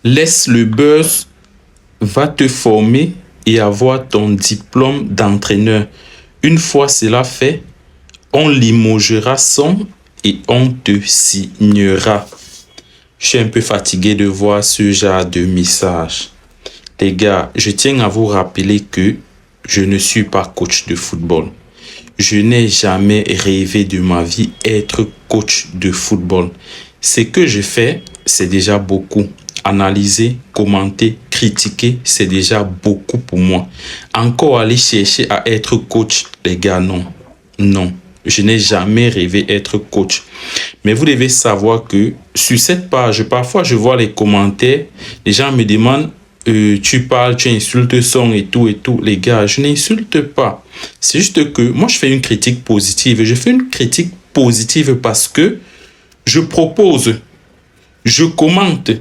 Laisse le buzz, va te former et avoir ton diplôme d'entraîneur. Une fois cela fait, on limogera son et on te signera. Je suis un peu fatigué de voir ce genre de message. Les gars, je tiens à vous rappeler que je ne suis pas coach de football. Je n'ai jamais rêvé de ma vie être coach de football. Ce que je fais, c'est déjà beaucoup. Analyser, commenter, critiquer, c'est déjà beaucoup pour moi. Encore aller chercher à être coach, les gars, non. Non, je n'ai jamais rêvé être coach. Mais vous devez savoir que sur cette page, parfois je vois les commentaires, les gens me demandent tu parles, tu insultes son et tout. Les gars, je n'insulte pas. C'est juste que moi, je fais une critique positive. Je fais une critique positive parce que je propose, je commente.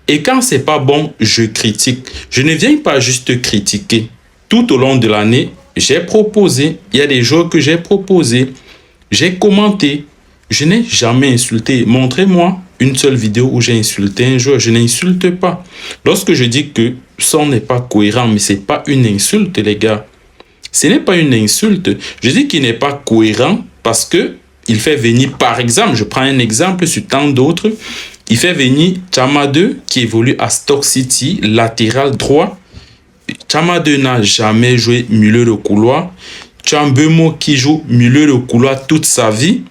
Et quand c'est pas bon, je critique. Je ne viens pas juste critiquer. Tout au long de l'année, j'ai proposé. Il y a des jours que j'ai proposé. J'ai commenté. Je n'ai jamais insulté. Montrez-moi une seule vidéo où j'ai insulté un joueur. Je n'insulte pas. Lorsque je dis que son n'est pas cohérent, mais ce n'est pas une insulte, les gars. Ce n'est pas une insulte. Je dis qu'il n'est pas cohérent parce que il fait venir, par exemple, je prends un exemple sur tant d'autres, il fait venir Chama 2 qui évolue à Stoke City, latéral droit. Chama 2 n'a jamais joué milieu de couloir. Mbeumo qui joue milieu de couloir toute sa vie.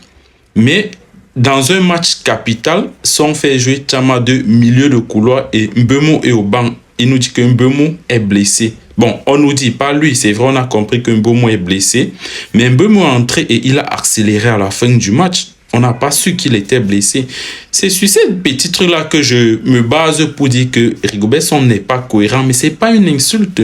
Mais dans un match capital, son fait jouer Chama 2 milieu de couloir et Mbeumo est au banc. Il nous dit que Mbeumo est blessé. Bon, on nous dit pas lui, c'est vrai, on a compris que Mbeumo est blessé. Mais Mbeumo est entré et il a accéléré à la fin du match. On n'a pas su qu'il était blessé. C'est sur ces petits trucs-là que je me base pour dire que Rigobert Song n'est pas cohérent, mais ce n'est pas une insulte.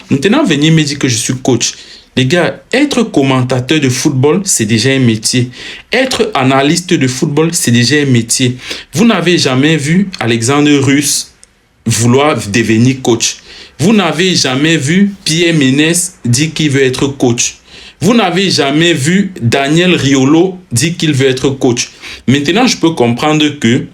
Maintenant, venir me dire que je suis coach. Les gars, être commentateur de football, c'est déjà un métier. Être analyste de football, c'est déjà un métier. Vous n'avez jamais vu Alexandre Russe vouloir devenir coach. Vous n'avez jamais vu Pierre Ménès dire qu'il veut être coach. Vous n'avez jamais vu Daniel Riolo dire qu'il veut être coach. Maintenant, je peux comprendre que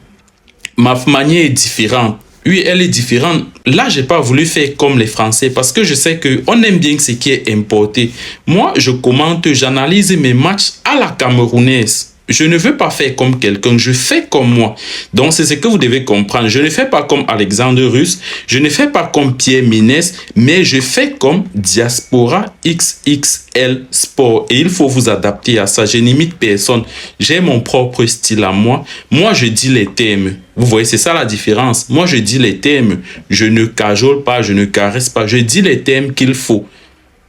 ma manière est différente. Oui, elle est différente. Là, j'ai pas voulu faire comme les Français parce que je sais que on aime bien ce qui est importé. Moi, je commente, j'analyse mes matchs à la camerounaise. Je ne veux pas faire comme quelqu'un, je fais comme moi. Donc, c'est ce que vous devez comprendre. Je ne fais pas comme Alexandre Russe, je ne fais pas comme Pierre Ménès, mais je fais comme Diaspora XXL Sport. Et il faut vous adapter à ça. Je n'imite personne. J'ai mon propre style à moi. Moi, je dis les thèmes. Vous voyez, c'est ça la différence. Moi, je dis les thèmes. Je ne cajole pas, je ne caresse pas. Je dis les thèmes qu'il faut.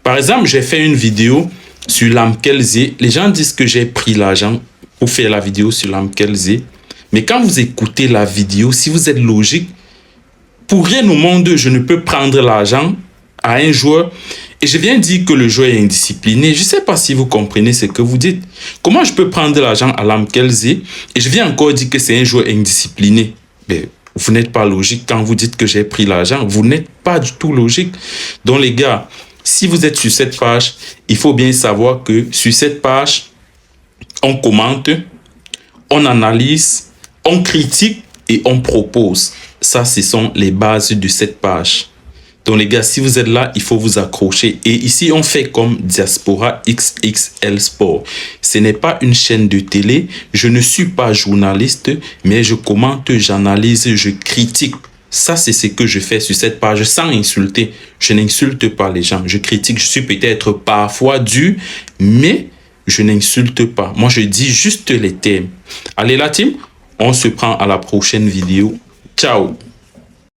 Par exemple, j'ai fait une vidéo sur Lamkelze. Les gens disent que j'ai pris l'argent pour faire la vidéo sur Lamkelze. Mais quand vous écoutez la vidéo, si vous êtes logique, pour rien au monde, je ne peux prendre l'argent à un joueur et je viens dire que le joueur est indiscipliné. Je ne sais pas si vous comprenez ce que vous dites. Comment je peux prendre l'argent à Lamkelze et je viens encore dire que c'est un joueur indiscipliné? Mais vous n'êtes pas logique quand vous dites que j'ai pris l'argent. Vous n'êtes pas du tout logique. Donc les gars, si vous êtes sur cette page, il faut bien savoir que sur cette page, on commente, on analyse, on critique et on propose. Ça, ce sont les bases de cette page. Donc les gars, si vous êtes là, il faut vous accrocher. Et ici, on fait comme Diaspora XXL Sport. Ce n'est pas une chaîne de télé. Je ne suis pas journaliste, mais je commente, j'analyse, je critique. Ça, c'est ce que je fais sur cette page sans insulter. Je n'insulte pas les gens. Je critique. Je suis peut-être parfois dur, mais je n'insulte pas. Moi, je dis juste les thèmes. Allez la team, on se prend à la prochaine vidéo. Ciao.